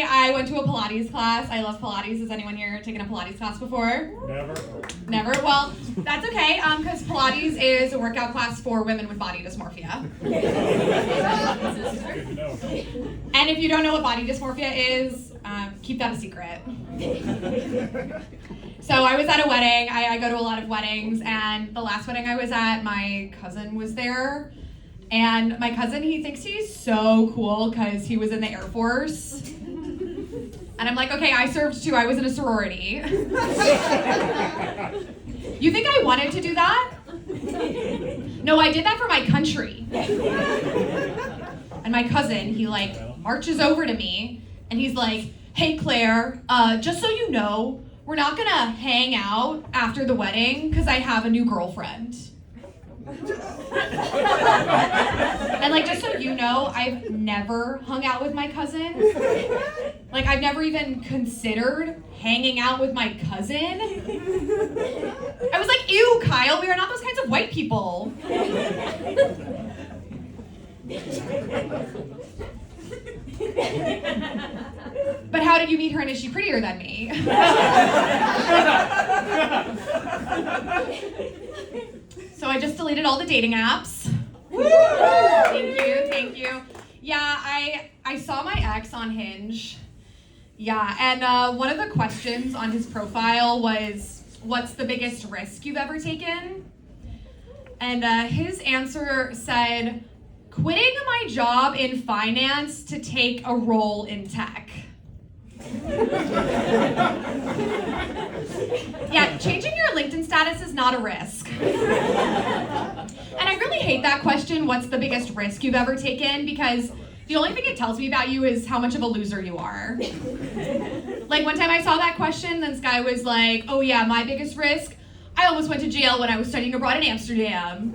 I went to a Pilates class. I love Pilates. Has anyone here taken a Pilates class before? Never? Well, that's okay, because Pilates is a workout class for women with body dysmorphia. And if you don't know what body dysmorphia is, keep that a secret. So I was at a wedding. I go to a lot of weddings, and the last wedding I was at, my cousin was there. And my cousin, he thinks he's so cool because he was in the Air Force. And I'm like, okay, I served too. I was in a sorority. You think I wanted to do that? No, I did that for my country. And my cousin, he like marches over to me and he's like, hey Claire, just so you know, we're not gonna hang out after the wedding because I have a new girlfriend. And like, just so you know, I've never hung out with my cousin. Like, I've never even considered hanging out with my cousin. I was like, ew, Kyle, we are not those kinds of white people. But how did you meet her, and is she prettier than me? So I just deleted all the dating apps. Thank you. Yeah, I saw my ex on Hinge. Yeah, and one of the questions on his profile was, what's the biggest risk you've ever taken? And his answer said, quitting my job in finance to take a role in tech. Yeah, changing your LinkedIn status is not a risk. And I really hate that question, what's the biggest risk you've ever taken? Because the only thing it tells me about you is how much of a loser you are. Like one time I saw that question, then this guy was like, oh yeah, my biggest risk? I almost went to jail when I was studying abroad in Amsterdam.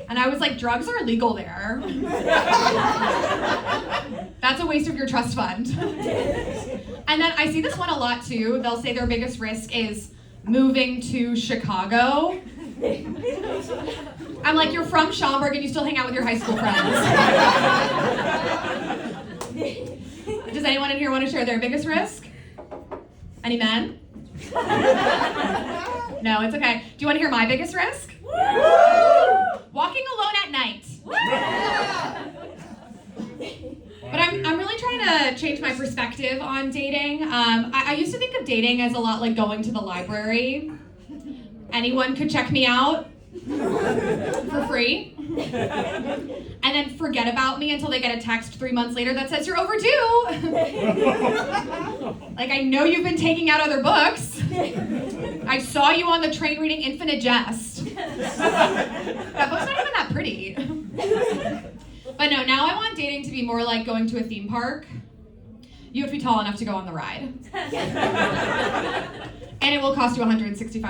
And I was like, drugs are illegal there. That's a waste of your trust fund. And then I see this one a lot too. They'll say their biggest risk is moving to Chicago. I'm like, you're from Schaumburg and you still hang out with your high school friends. Does anyone in here want to share their biggest risk? Any men? No, it's okay. Do you want to hear my biggest risk? Walking alone at night. But I'm really trying to change my perspective on dating. I used to think of dating as a lot like going to the library. Anyone could check me out for free. And then forget about me until they get a text 3 months later that says you're overdue. Like, I know you've been taking out other books. I saw you on the train reading Infinite Jest. That book's not even that pretty. But no, now I want dating to be more like going to a theme park. You have to be tall enough to go on the ride. And it will cost you $165.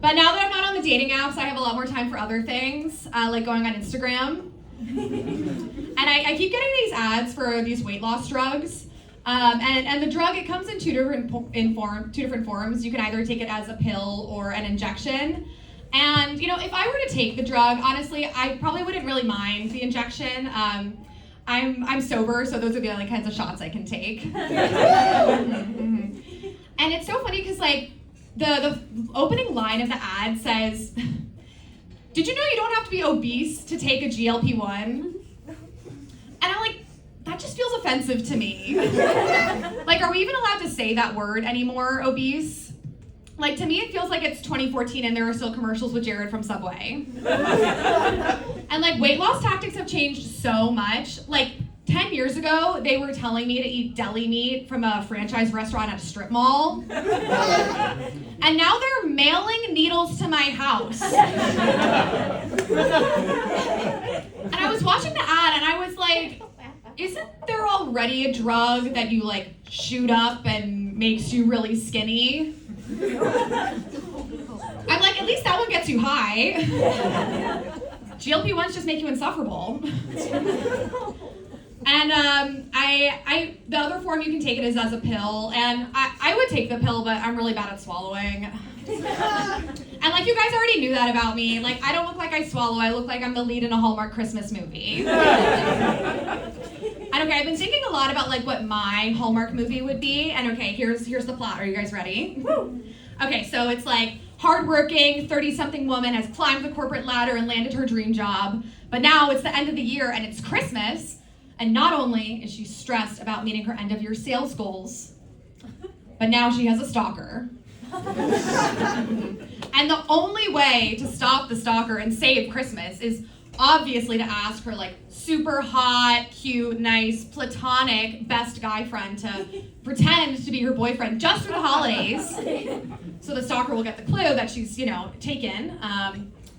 But now that I'm not on the dating apps, I have a lot more time for other things, like going on Instagram. And I keep getting these ads for these weight loss drugs. And the drug, it comes in two different forms. You can either take it as a pill or an injection. And, you know, if I were to take the drug, honestly, I probably wouldn't really mind the injection. I'm sober, so those are the only kinds of shots I can take. And it's so funny because, like, the opening line of the ad says, did you know you don't have to be obese to take a GLP-1? And I'm like, that just feels offensive to me. Like, are we even allowed to say that word anymore, obese? Like, to me, it feels like it's 2014 and there are still commercials with Jared from Subway. And, like, weight loss tactics have changed so much. Like, 10 years ago, they were telling me to eat deli meat from a franchise restaurant at a strip mall. And now they're mailing needles to my house. And I was watching the ad and I was like, isn't there already a drug that you, like, shoot up and makes you really skinny? I'm like, at least that one gets you high. GLP-1s just make you insufferable. And the other form you can take it is as a pill, and I would take the pill, but I'm really bad at swallowing. And like, you guys already knew that about me. Like, I don't look like I swallow, I look like I'm the lead in a Hallmark Christmas movie. And And okay, I've been thinking a lot about like what my Hallmark movie would be. And okay, here's the plot. Are you guys ready? Okay, so it's like hardworking 30-something woman has climbed the corporate ladder and landed her dream job. But now it's the end of the year and it's Christmas. And not only is she stressed about meeting her end of year sales goals, but now she has a stalker. And the only way to stop the stalker and save Christmas is obviously to ask her like super hot, cute, nice, platonic best guy friend to pretend to be her boyfriend just for the holidays. So the stalker will get the clue that she's, taken.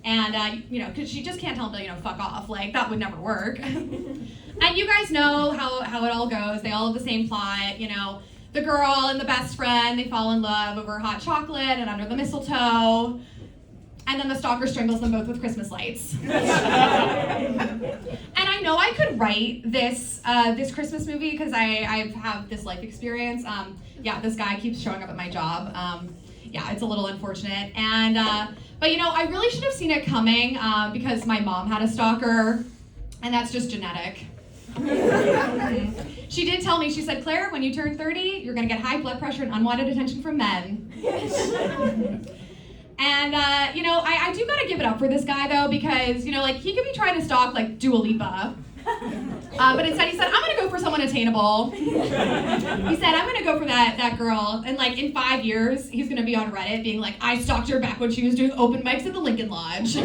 Because she just can't tell him to, fuck off. Like, that would never work. And you guys know how it all goes. They all have the same plot, The girl and the best friend, they fall in love over hot chocolate and under the mistletoe. And then the stalker strangles them both with Christmas lights. And I know I could write this Christmas movie because I have this life experience. This guy keeps showing up at my job. It's a little unfortunate. And but I really should have seen it coming because my mom had a stalker, and that's just genetic. She did tell me, she said, Claire, when you turn 30, you're gonna get high blood pressure and unwanted attention from men. And, I do gotta give it up for this guy, though, because, he could be trying to stalk, like, Dua Lipa. But instead he said, I'm gonna go for someone attainable. He said, I'm gonna go for that girl. And, like, in 5 years, he's gonna be on Reddit being like, I stalked her back when she was doing open mics at the Lincoln Lodge.